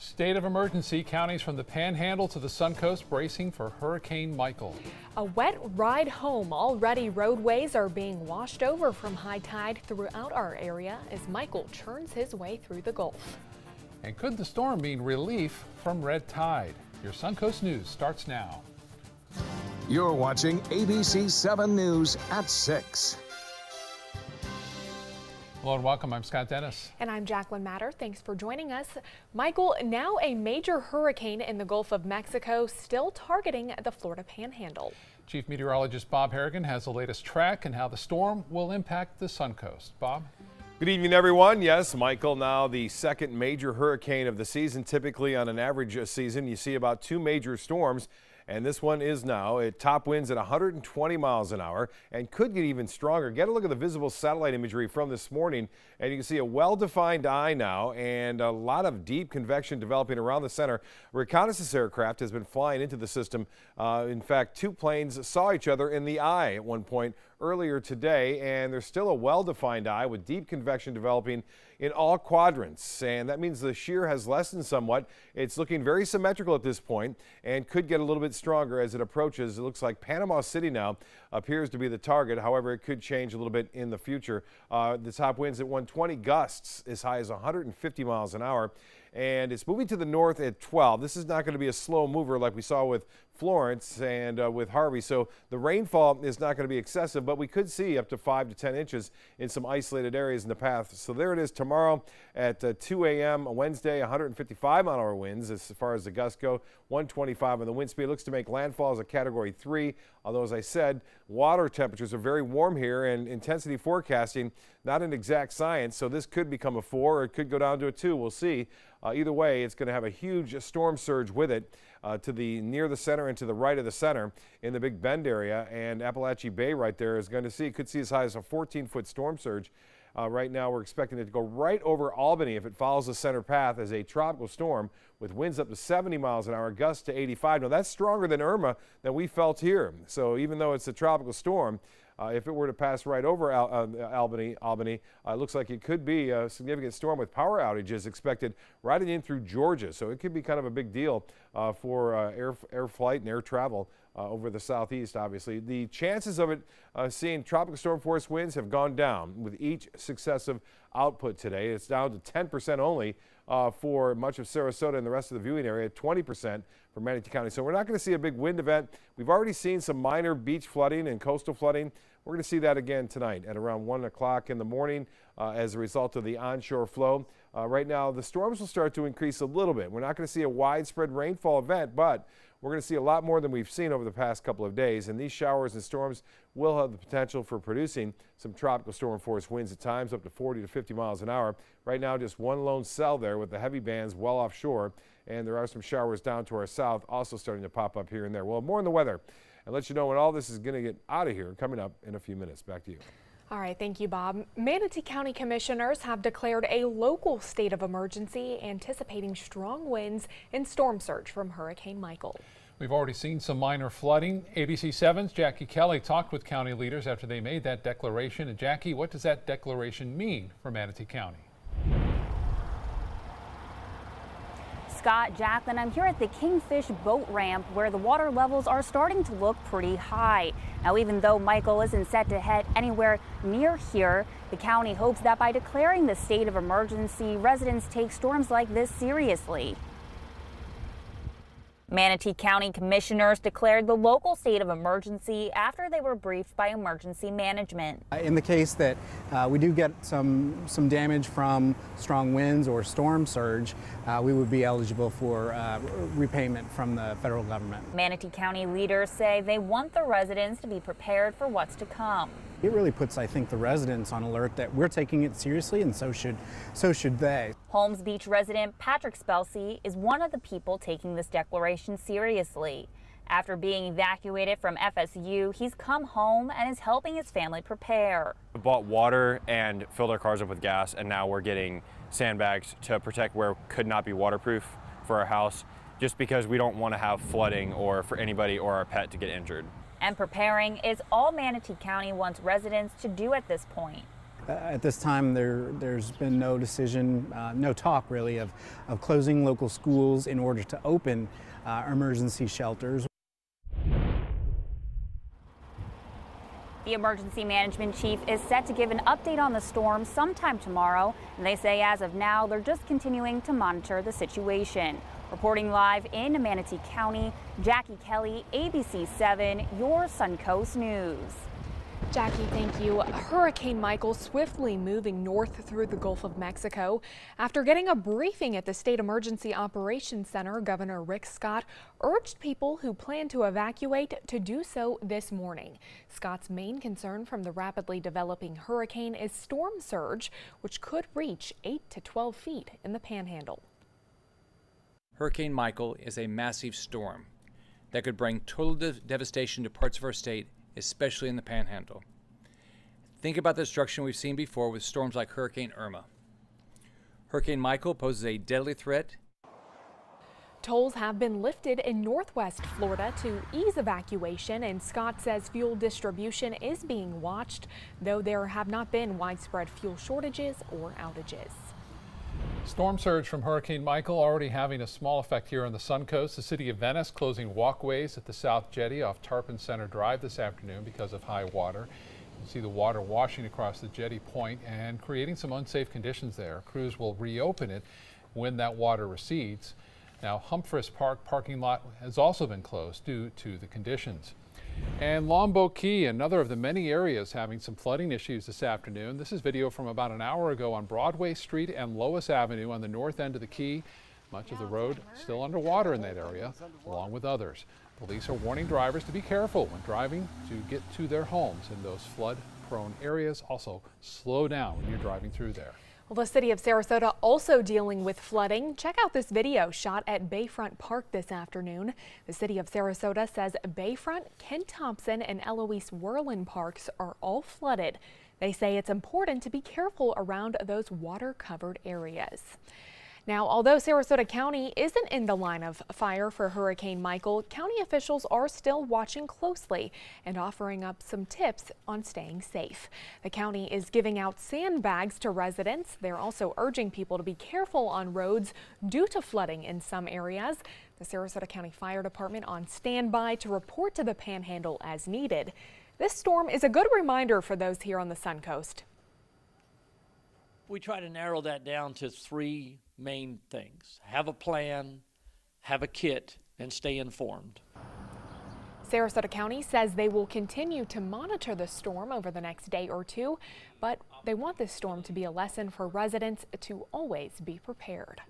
State of emergency. Counties from the Panhandle to the Suncoast bracing for Hurricane Michael. A wet ride home. Already roadways are being washed over from high tide throughout our area as Michael churns his way through the Gulf. And could the storm mean relief from red tide? Your Suncoast News starts now. You're watching ABC7 News at 6. Hello and welcome. I'm Scott Dennis. And I'm Jacqueline Matter. Thanks for joining us. Michael, now a major hurricane in the Gulf of Mexico, still targeting the Florida Panhandle. Chief Meteorologist Bob Harrigan has the latest track and how the storm will impact the Suncoast. Bob? Good evening, everyone. Yes, Michael, now the second major hurricane of the season. Typically on an average season, you see about 2 major storms. And this one is now at top winds at 120 miles an hour and could get even stronger. Get a look at the visible satellite imagery from this morning, and you can see a well-defined eye now and a lot of deep convection developing around the center. A reconnaissance aircraft has been flying into the system. In fact, 2 planes saw each other in the eye at one point earlier today, and there's still a well-defined eye with deep convection developing in all quadrants, and that means the shear has lessened somewhat. It's looking very symmetrical at this point and could get a little bit stronger as it approaches. It looks like Panama City now appears to be the target. However, it could change a little bit in the future. The top winds at 120, gusts as high as 150 miles an hour. And it's moving to the north at 12. This is not going to be a slow mover like we saw with Florence and with Harvey. So the rainfall is not going to be excessive, but we could see up to 5 to 10 inches in some isolated areas in the path. So there it is tomorrow at 2 a.m. Wednesday, 155 mile an hour winds as far as the gusts go, 125 on the wind speed. Looks to make landfall as a category 3. Although, as I said, water temperatures are very warm here and intensity forecasting, not an exact science. So this could become a 4 or it could go down to a 2. We'll see. Either way, it's going to have a huge storm surge with it to the near the center and to the right of the center in the Big Bend area, and Appalachia Bay right there is going to see, could see as high as a 14-foot storm surge. Right now, we're expecting it to go right over Albany if it follows the center path as a tropical storm with winds up to 70 miles an hour, gusts to 85. Now, that's stronger than Irma that we felt here. So even though it's a tropical storm, if it were to pass right over Albany, it looks like it could be a significant storm with power outages expected riding in through Georgia. So it could be kind of a big deal for air flight and air travel over the southeast, obviously. The chances of it seeing tropical storm force winds have gone down with each successive output today. It's down to 10% only for much of Sarasota and the rest of the viewing area, 20% for Manatee County. So we're not going to see a big wind event. We've already seen some minor beach flooding and coastal flooding. We're going to see that again tonight at around 1 o'clock in the morning as a result of the onshore flow. Right now, the storms will start to increase a little bit. We're not going to see a widespread rainfall event, but we're going to see a lot more than we've seen over the past couple of days, and these showers and storms will have the potential for producing some tropical storm force winds at times up to 40 to 50 miles an hour. Right now, just one lone cell there with the heavy bands well offshore, and there are some showers down to our south also starting to pop up here and there. Well, more on the weather and let you know when all this is going to get out of here coming up in a few minutes. Back to you. All right, thank you, Bob. Manatee County commissioners have declared a local state of emergency, anticipating strong winds and storm surge from Hurricane Michael. We've already seen some minor flooding. ABC7's Jackie Kelly talked with county leaders after they made that declaration. And Jackie, what does that declaration mean for Manatee County? Scott, Jacqueline, I'm here at the Kingfish boat ramp where the water levels are starting to look pretty high. Now, even though Michael isn't set to head anywhere near here, the county hopes that by declaring the state of emergency, residents take storms like this seriously. Manatee County commissioners declared the local state of emergency after they were briefed by emergency management. In the case that we do get some damage from strong winds or storm surge, we would be eligible for repayment from the federal government. Manatee County leaders say they want the residents to be prepared for what's to come. It really puts, I think, the residents on alert that we're taking it seriously, and so should they. Holmes Beach resident Patrick Spelsey is one of the people taking this declaration seriously. After being evacuated from FSU, he's come home and is helping his family prepare. We bought water and filled our cars up with gas, and now we're getting sandbags to protect where could not be waterproof for our house, just because we don't want to have flooding or for anybody or our pet to get injured. And preparing is all Manatee County wants residents to do at this point. At this time, there's been no decision, no talk really, of closing local schools in order to open emergency shelters. The emergency management chief is set to give an update on the storm sometime tomorrow, and they say as of now they're just continuing to monitor the situation. Reporting live in Manatee County, Jackie Kelly, ABC7, your Suncoast News. Jackie, thank you. Hurricane Michael swiftly moving north through the Gulf of Mexico. After getting a briefing at the State Emergency Operations Center, Governor Rick Scott urged people who plan to evacuate to do so this morning. Scott's main concern from the rapidly developing hurricane is storm surge, which could reach 8 to 12 feet in the Panhandle. Hurricane Michael is a massive storm that could bring total devastation to parts of our state, especially in the Panhandle. Think about the destruction we've seen before with storms like Hurricane Irma. Hurricane Michael poses a deadly threat. Tolls have been lifted in northwest Florida to ease evacuation, and Scott says fuel distribution is being watched, though there have not been widespread fuel shortages or outages. Storm surge from Hurricane Michael already having a small effect here on the Suncoast. The city of Venice closing walkways at the South Jetty off Tarpon Center Drive this afternoon because of high water. You can see the water washing across the jetty point and creating some unsafe conditions there. Crews will reopen it when that water recedes. Now, Humphreys Park parking lot has also been closed due to the conditions. And Longboat Key, another of the many areas having some flooding issues this afternoon. This is video from about an hour ago on Broadway Street and Lois Avenue on the north end of the Key. Much of the road still underwater in that area, along with others. Police are warning drivers to be careful when driving to get to their homes in those flood-prone areas. Also, slow down when you're driving through there. Well, the city of Sarasota also dealing with flooding. Check out this video shot at Bayfront Park this afternoon. The city of Sarasota says Bayfront, Kent Thompson, and Eloise Whirlin parks are all flooded. They say it's important to be careful around those water-covered areas. Now, although Sarasota County isn't in the line of fire for Hurricane Michael, county officials are still watching closely and offering up some tips on staying safe. The county is giving out sandbags to residents. They're also urging people to be careful on roads due to flooding in some areas. The Sarasota County Fire Department on standby to report to the Panhandle as needed. This storm is a good reminder for those here on the Suncoast. We try to narrow that down to 3 main things: have a plan, have a kit, and stay informed. Sarasota County says they will continue to monitor the storm over the next day or two, but they want this storm to be a lesson for residents to always be prepared.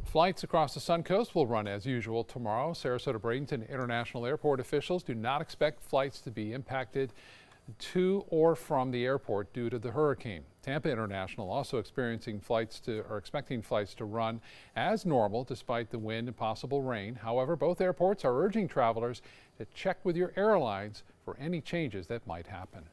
Flights across the Suncoast will run as usual tomorrow. Sarasota Bradenton International Airport officials do not expect flights to be impacted to or from the airport due to the hurricane. Tampa International also expecting flights to run as normal despite the wind and possible rain. However, both airports are urging travelers to check with your airlines for any changes that might happen.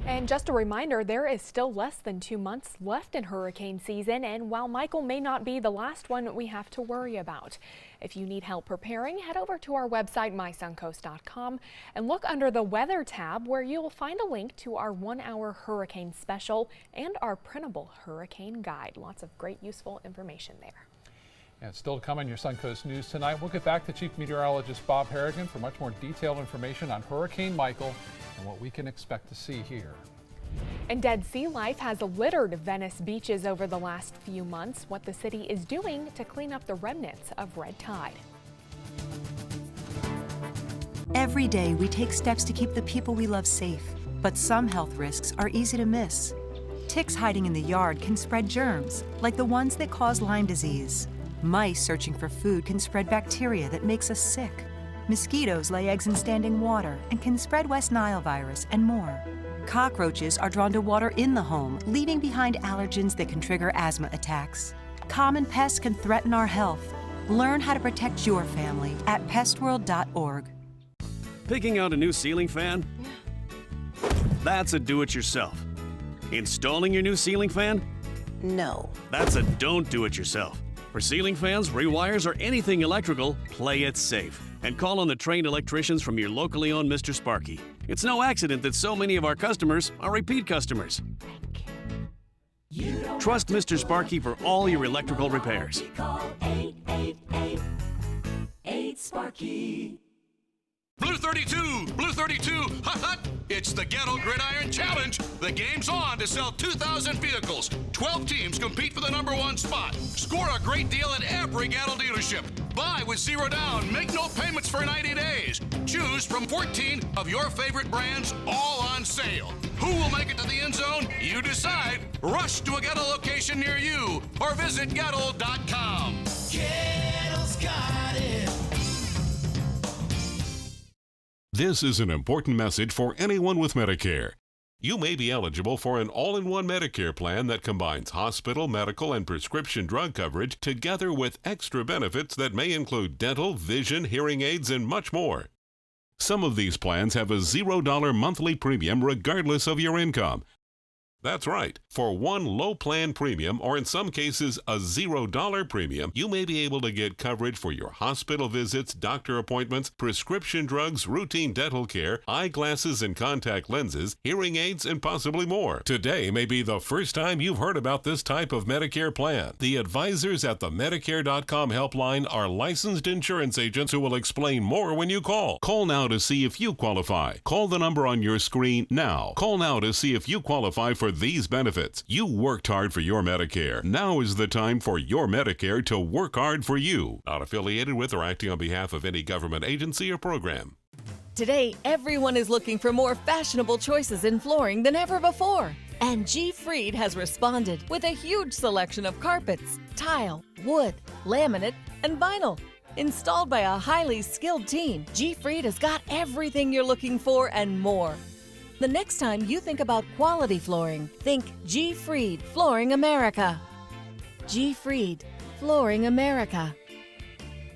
And just a reminder, there is still less than 2 months left in hurricane season, and while Michael may not be the last one we have to worry about. If you need help preparing, head over to our website, mysuncoast.com, and look under the Weather tab where you'll find a link to our 1-hour hurricane special and our printable hurricane guide. Lots of great useful information there. And still to come on your Suncoast News tonight, we'll get back to Chief Meteorologist Bob Harrigan for much more detailed information on Hurricane Michael and what we can expect to see here. And dead sea life has littered Venice beaches over the last few months. What the city is doing to clean up the remnants of red tide. Every day we take steps to keep the people we love safe, but some health risks are easy to miss. Ticks hiding in the yard can spread germs, like the ones that cause Lyme disease. Mice searching for food can spread bacteria that makes us sick. Mosquitoes lay eggs in standing water and can spread West Nile virus and more. Cockroaches are drawn to water in the home, leaving behind allergens that can trigger asthma attacks. Common pests can threaten our health. Learn how to protect your family at pestworld.org. Picking out a new ceiling fan? That's a do-it-yourself. Installing your new ceiling fan? No. That's a don't do-it-yourself. For ceiling fans, rewires, or anything electrical, play it safe. And call on the trained electricians from your locally owned Mr. Sparky. It's no accident that so many of our customers are repeat customers. Trust Mr. Sparky for all your electrical repairs. Call 888-8-SPARKY. Blue 32, Blue 32, hut hut! It's the Ghetto Gridiron Challenge. The game's on to sell 2,000 vehicles. 12 teams compete for the #1 spot. Score a great deal at every Ghetto dealership. Buy with 0 down. Make no payments for 90 days. Choose from 14 of your favorite brands, all on sale. Who will make it to the end zone? You decide. Rush to a Ghetto location near you or visit Ghetto.com. Ghetto's got it. This is an important message for anyone with Medicare. You may be eligible for an all-in-one Medicare plan that combines hospital, medical, and prescription drug coverage together with extra benefits that may include dental, vision, hearing aids, and much more. Some of these plans have a $0 monthly premium regardless of your income. That's right. For one low plan premium, or in some cases a $0 premium, you may be able to get coverage for your hospital visits, doctor appointments, prescription drugs, routine dental care, eyeglasses and contact lenses, hearing aids, and possibly more. Today may be the first time you've heard about this type of Medicare plan. The advisors at the Medicare.com helpline are licensed insurance agents who will explain more when you call. Call now to see if you qualify. Call the number on your screen now. Call now to see if you qualify for these benefits. You worked hard for your Medicare. Now is the time for your Medicare to work hard for you. Not affiliated with or acting on behalf of any government agency or program. Today, everyone is looking for more fashionable choices in flooring than ever before. And G. Fried has responded with a huge selection of carpets, tile, wood, laminate, and vinyl. Installed by a highly skilled team, G. Fried has got everything you're looking for and more. The next time you think about quality flooring, think G. Fried Flooring America. G. Fried Flooring America.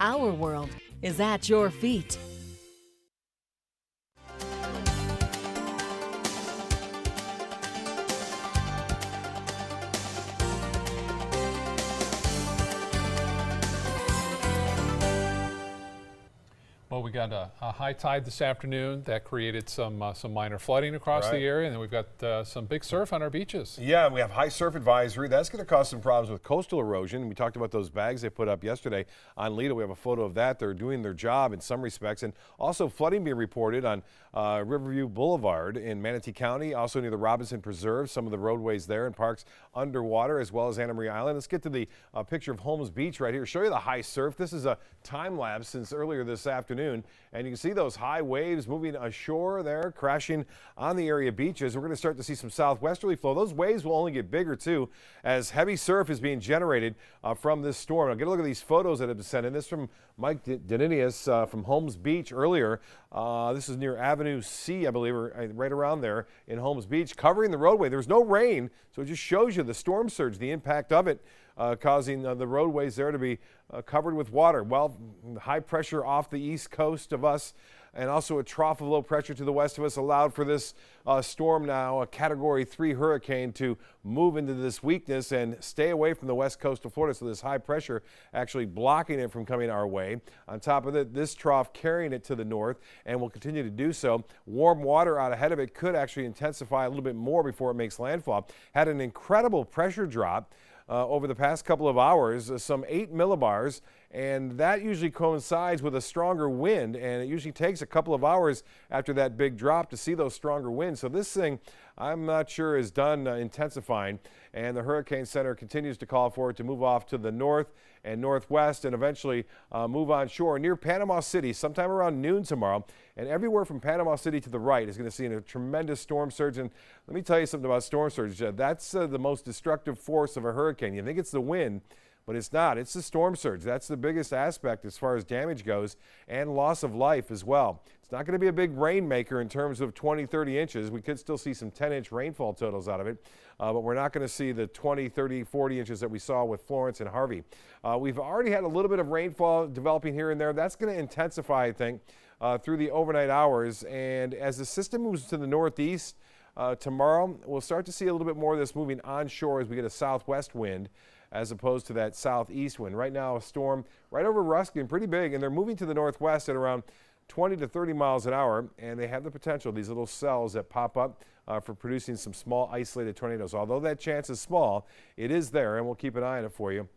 Our world is at your feet. Well, we got a high tide this afternoon that created some minor flooding across the area, and then we've got some big surf on our beaches. Yeah, we have high surf advisory. That's going to cause some problems with coastal erosion. We talked about those bags they put up yesterday on Lido. We have a photo of that. They're doing their job in some respects, and also flooding being reported on Riverview Boulevard in Manatee County, also near the Robinson Preserve. Some of the roadways there and parks underwater, as well as Anna Maria Island. Let's get to the picture of Holmes Beach right here. Show you the high surf. This is a time lapse since earlier this afternoon. And you can see those high waves moving ashore there, crashing on the area beaches. We're going to start to see some southwesterly flow. Those waves will only get bigger, too, as heavy surf is being generated from this storm. Now, get a look at these photos that have been sent in. This is from Mike Deninius from Holmes Beach earlier. This is near Avenue C, I believe, or right around there in Holmes Beach, covering the roadway. There's no rain, so it just shows you the storm surge, the impact of it, causing the roadways there to be covered with water. Well, high pressure off the east coast of us and also a trough of low pressure to the west of us allowed for this storm now, a Category 3 hurricane, to move into this weakness and stay away from the west coast of Florida. So this high pressure actually blocking it from coming our way. On top of it, this trough carrying it to the north and will continue to do so. Warm water out ahead of it could actually intensify a little bit more before it makes landfall. Had an incredible pressure drop over the past couple of hours, some 8 millibars, and that usually coincides with a stronger wind, and it usually takes a couple of hours after that big drop to see those stronger winds. So this thing, I'm not sure, is done intensifying, and the Hurricane Center continues to call for it to move off to the north and northwest and eventually move on shore near Panama City sometime around noon tomorrow. And everywhere from Panama City to the right is going to see a tremendous storm surge. And let me tell you something about storm surge. That's the most destructive force of a hurricane. You think it's the wind, but it's not. It's the storm surge. That's the biggest aspect as far as damage goes and loss of life as well. It's not going to be a big rainmaker in terms of 20, 30 inches. We could still see some 10-inch rainfall totals out of it, but we're not going to see the 20, 30, 40 inches that we saw with Florence and Harvey. We've already had a little bit of rainfall developing here and there. That's going to intensify, I think, through the overnight hours. And as the system moves to the northeast tomorrow, we'll start to see a little bit more of this moving onshore as we get a southwest wind as opposed to that southeast wind. Right now, a storm right over Ruskin, pretty big, and they're moving to the northwest at around 20 to 30 miles an hour, and they have the potential, these little cells that pop up for producing some small isolated tornadoes. Although that chance is small, it is there, and we'll keep an eye on it for you.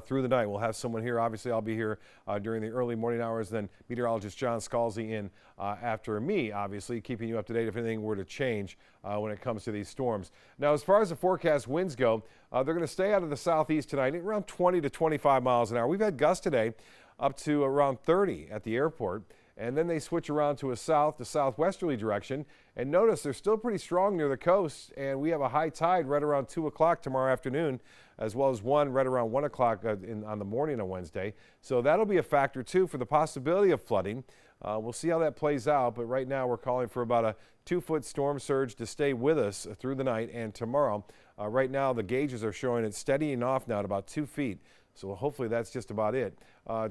Through the night. We'll have someone here. Obviously, I'll be here during the early morning hours. Then meteorologist John Scalzi in after me, obviously, keeping you up to date if anything were to change when it comes to these storms. Now, as far as the forecast winds go, they're going to stay out of the southeast tonight, around 20 to 25 miles an hour. We've had gusts today up to around 30 at the airport. And then they switch around to a south to southwesterly direction. And notice they're still pretty strong near the coast. And we have a high tide right around 2 o'clock tomorrow afternoon, as well as one right around 1 o'clock on the morning on Wednesday. So that'll be a factor, too, for the possibility of flooding. We'll see how that plays out. But right now we're calling for about a 2-foot storm surge to stay with us through the night and tomorrow. Right now the gauges are showing it steadying off now at about 2 feet. So hopefully that's just about it.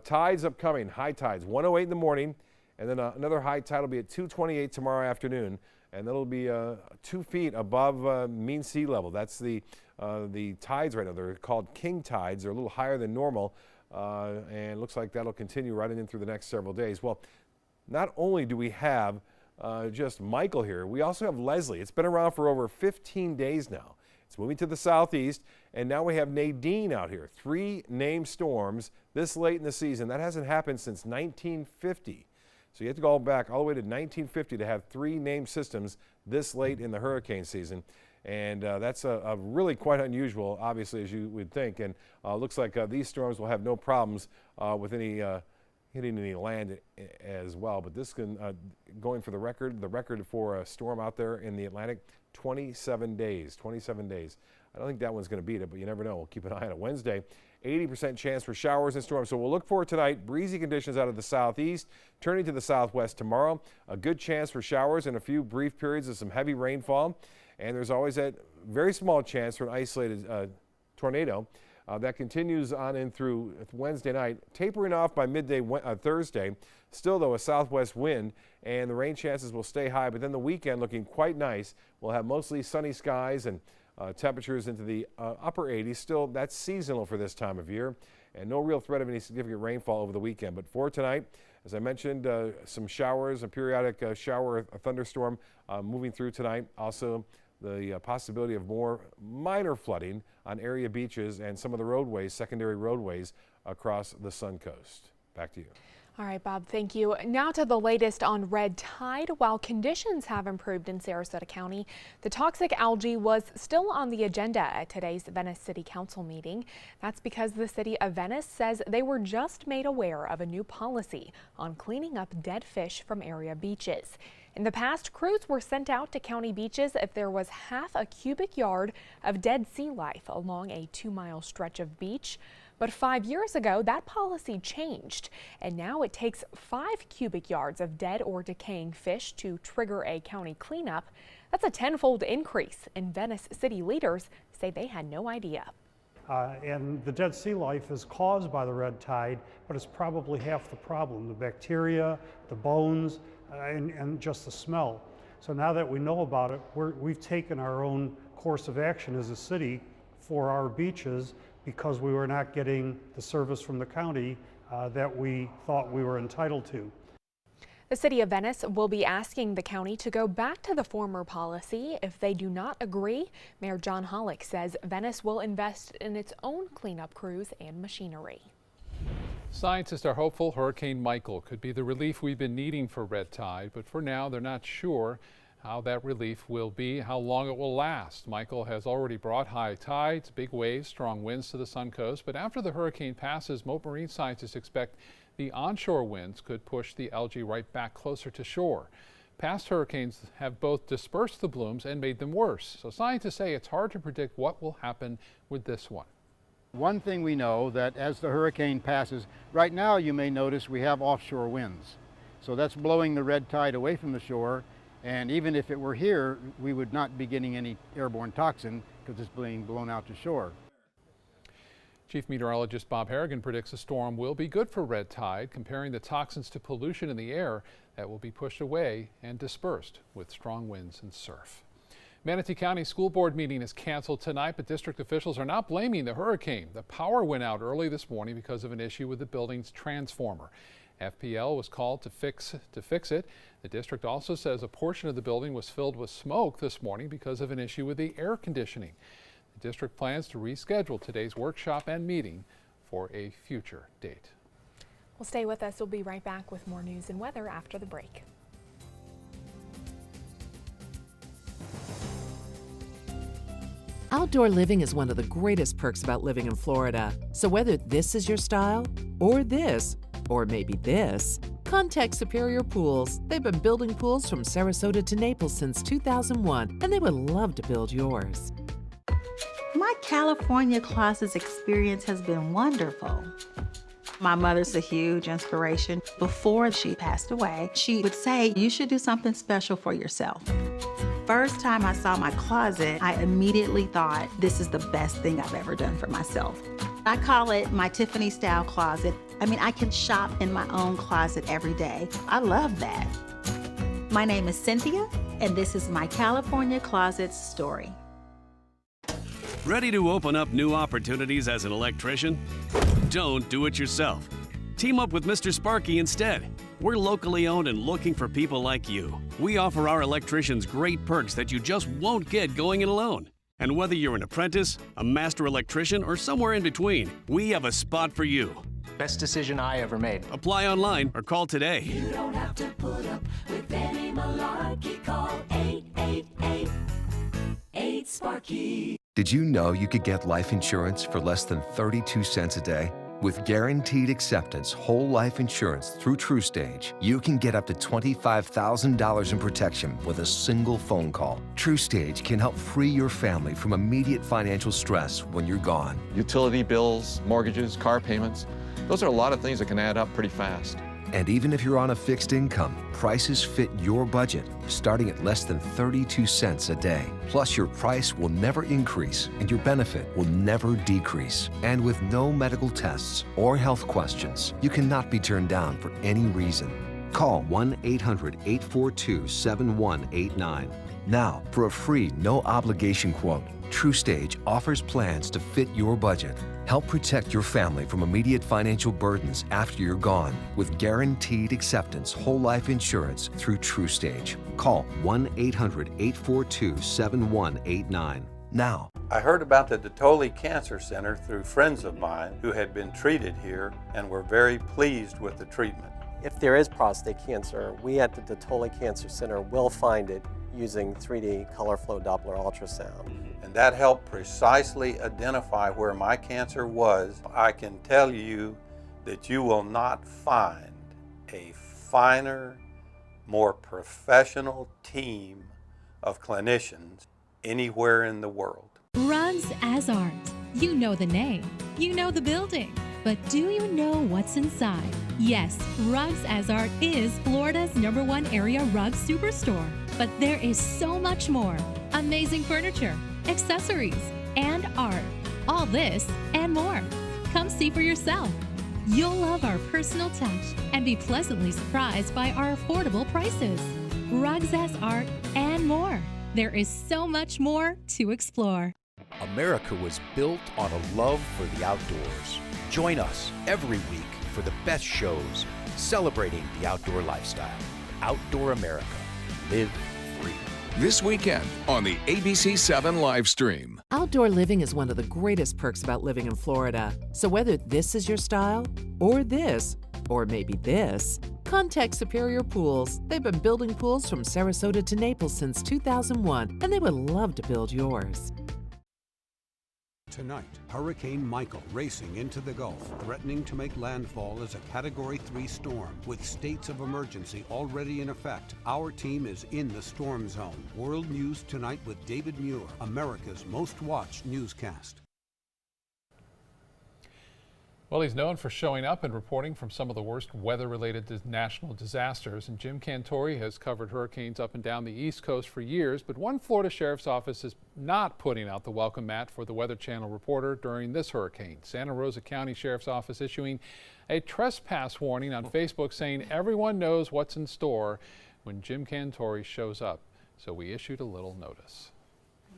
Tides upcoming, high tides, 1:08 in the morning. And then another high tide will be at 2:28 tomorrow afternoon, and that'll be 2 feet above mean sea level. That's the tides right now. They're called king tides. They're a little higher than normal, and it looks like that'll continue right in through the next several days. Well, not only do we have just Michael here, we also have Leslie. It's been around for over 15 days now. It's moving to the southeast, and now we have Nadine out here. 3 named storms this late in the season. That hasn't happened since 1950. So you have to go back all the way to 1950 to have 3 named systems this late in the hurricane season. And that's a really quite unusual, obviously, as you would think. And looks like these storms will have no problems with any hitting any land as well. But this can, going for the record for a storm out there in the Atlantic, 27 days. 27 days. I don't think that one's going to beat it, but you never know. We'll keep an eye on it. Wednesday, 80% chance for showers and storms. So we'll look for tonight breezy conditions out of the southeast, turning to the southwest tomorrow. A good chance for showers and a few brief periods of some heavy rainfall. And there's always that very small chance for an isolated tornado. That continues on in through Wednesday night, tapering off by midday Thursday. Still, though, a southwest wind, and the rain chances will stay high. But then the weekend looking quite nice. We'll have mostly sunny skies and temperatures into the upper 80s. Still, that's seasonal for this time of year, and no real threat of any significant rainfall over the weekend. But for tonight, as I mentioned, some showers, a periodic shower, a thunderstorm moving through tonight. Also, the possibility of more minor flooding on area beaches and some of the roadways, secondary roadways across the Sun Coast. Back to you. All right, Bob, thank you. Now to the latest on red tide. While conditions have improved in Sarasota County, the toxic algae was still on the agenda at today's Venice City Council meeting. That's because the city of Venice says they were just made aware of a new policy on cleaning up dead fish from area beaches. In the past, crews were sent out to county beaches if there was half a cubic yard of dead sea life along a 2-mile stretch of beach. But 5 years ago, that policy changed, and now it takes 5 cubic yards of dead or decaying fish to trigger a county cleanup. That's a 10-fold increase, and Venice city leaders say they had no idea. And the dead sea life is caused by the red tide, but it's probably half the problem. The bacteria, the bones, and just the smell. So now that we know about it, we've taken our own course of action as a city for our beaches because we were not getting the service from the county that we thought we were entitled to. The city of Venice will be asking the county to go back to the former policy. If they do not agree, Mayor John Hollick says Venice will invest in its own cleanup crews and machinery. Scientists are hopeful Hurricane Michael could be the relief we've been needing for red tide, but for now they're not sure how that relief will be, how long it will last. Michael has already brought high tides, big waves, strong winds to the Sun Coast, but after the hurricane passes, marine scientists expect the onshore winds could push the algae right back closer to shore. Past hurricanes have both dispersed the blooms and made them worse, so scientists say it's hard to predict what will happen with this one. One thing we know that as the hurricane passes, right now you may notice we have offshore winds. So that's blowing the red tide away from the shore, and even if it were here, we would not be getting any airborne toxin because it's being blown out to shore. Chief Meteorologist Bob Harrigan predicts the storm will be good for red tide, comparing the toxins to pollution in the air that will be pushed away and dispersed with strong winds and surf. Manatee County School Board meeting is canceled tonight, but district officials are not blaming the hurricane. The power went out early this morning because of an issue with the building's transformer. FPL was called to fix it. The district also says a portion of the building was filled with smoke this morning because of an issue with the air conditioning. The district plans to reschedule today's workshop and meeting for a future date. Well, stay with us. We'll be right back with more news and weather after the break. Outdoor living is one of the greatest perks about living in Florida. So whether this is your style, or this, or maybe this, contact Superior Pools. They've been building pools from Sarasota to Naples since 2001, and they would love to build yours. My California Closets experience has been wonderful. My mother's a huge inspiration. Before she passed away, she would say, you should do something special for yourself. First time I saw my closet, I immediately thought, this is the best thing I've ever done for myself. I call it my Tiffany style closet. I mean, I can shop in my own closet every day. I love that. My name is Cynthia, and this is my California Closets story. Ready to open up new opportunities as an electrician? Don't do it yourself. Team up with Mr. Sparky instead. We're locally owned and looking for people like you. We offer our electricians great perks that you just won't get going it alone. And whether you're an apprentice, a master electrician, or somewhere in between, we have a spot for you. Best decision I ever made. Apply online or call today. You don't have to put up with any malarkey. Call 888-8-SPARKY. Did you know you could get life insurance for less than 32 cents a day? With Guaranteed Acceptance whole life insurance through TrueStage, you can get up to $25,000 in protection with a single phone call. TrueStage can help free your family from immediate financial stress when you're gone. Utility bills, mortgages, car payments, those are a lot of things that can add up pretty fast. And even if you're on a fixed income, prices fit your budget, starting at less than 32 cents a day. Plus, your price will never increase and your benefit will never decrease. And with no medical tests or health questions, you cannot be turned down for any reason. Call 1-800-842-7189. Now, for a free, no-obligation quote, TrueStage offers plans to fit your budget. Help protect your family from immediate financial burdens after you're gone with Guaranteed Acceptance whole life insurance through TrueStage. Call 1-800-842-7189 now. I heard about the Dotoli Cancer Center through friends of mine who had been treated here and were very pleased with the treatment. If there is prostate cancer, we at the Dotoli Cancer Center will find it using 3D color flow Doppler ultrasound. And that helped precisely identify where my cancer was. I can tell you that you will not find a finer, more professional team of clinicians anywhere in the world. Rugs as Art. You know the name, you know the building, but do you know what's inside? Yes, Rugs as Art is Florida's #1 area rug superstore. But there is so much more. Amazing furniture, accessories, and art. All this and more. Come see for yourself. You'll love our personal touch and be pleasantly surprised by our affordable prices. Rugs as Art and more. There is so much more to explore. America was built on a love for the outdoors. Join us every week for the best shows celebrating the outdoor lifestyle. Outdoor America. Live free. This weekend on the ABC7 live stream. Outdoor living is one of the greatest perks about living in Florida. So whether this is your style, or this, or maybe this, contact Superior Pools. They've been building pools from Sarasota to Naples since 2001, and they would love to build yours. Tonight, Hurricane Michael racing into the Gulf, threatening to make landfall as a Category 3 storm with states of emergency already in effect. Our team is in the storm zone. World News Tonight with David Muir, America's most watched newscast. Well, he's known for showing up and reporting from some of the worst weather-related national disasters, and Jim Cantore has covered hurricanes up and down the East Coast for years, but one Florida Sheriff's Office is not putting out the welcome mat for the Weather Channel reporter during this hurricane. Santa Rosa County Sheriff's Office issuing a trespass warning on Facebook saying everyone knows what's in store when Jim Cantore shows up, so we issued a little notice.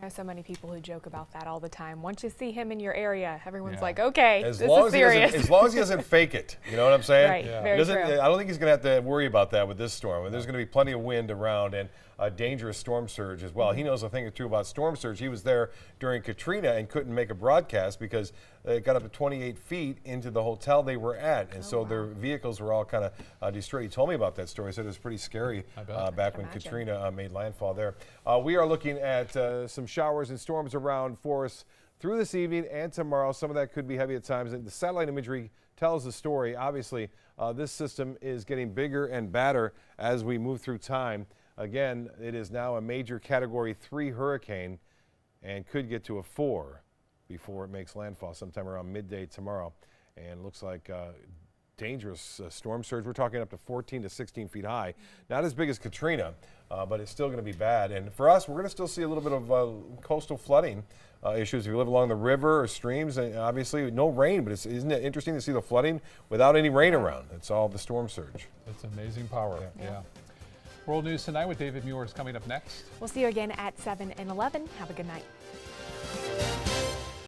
There's so many people who joke about that all the time. Once you see him in your area, everyone's Yeah. like, okay, as this long is serious. As long as he doesn't fake it, you know what I'm saying? Right, very true. I don't think he's going to have to worry about that with this storm. There's going to be plenty of wind around and a dangerous storm surge as well. He knows a thing or two about storm surge. He was there during Katrina and couldn't make a broadcast because it got up to 28 feet into the hotel they were at, and so their vehicles were all kind of destroyed. He told me about that story. He said it was pretty scary back when Katrina made landfall there. We are looking at some showers and storms around for us through this evening and tomorrow. Some of that could be heavy at times, and the satellite imagery tells the story. Obviously, this system is getting bigger and badder as we move through time. Again, it is now a major Category 3 hurricane and could get to a 4 before it makes landfall sometime around midday tomorrow. And it looks like dangerous storm surge. We're talking up to 14 to 16 feet high. Not as big as Katrina, but it's still going to be bad. And for us, we're going to still see a little bit of coastal flooding issues if you live along the river or streams. And obviously, no rain, but isn't it interesting to see the flooding without any rain around? It's all the storm surge. It's amazing power. Yeah. World News Tonight with David Muir is coming up next. We'll see you again at 7 and 11. Have a good night.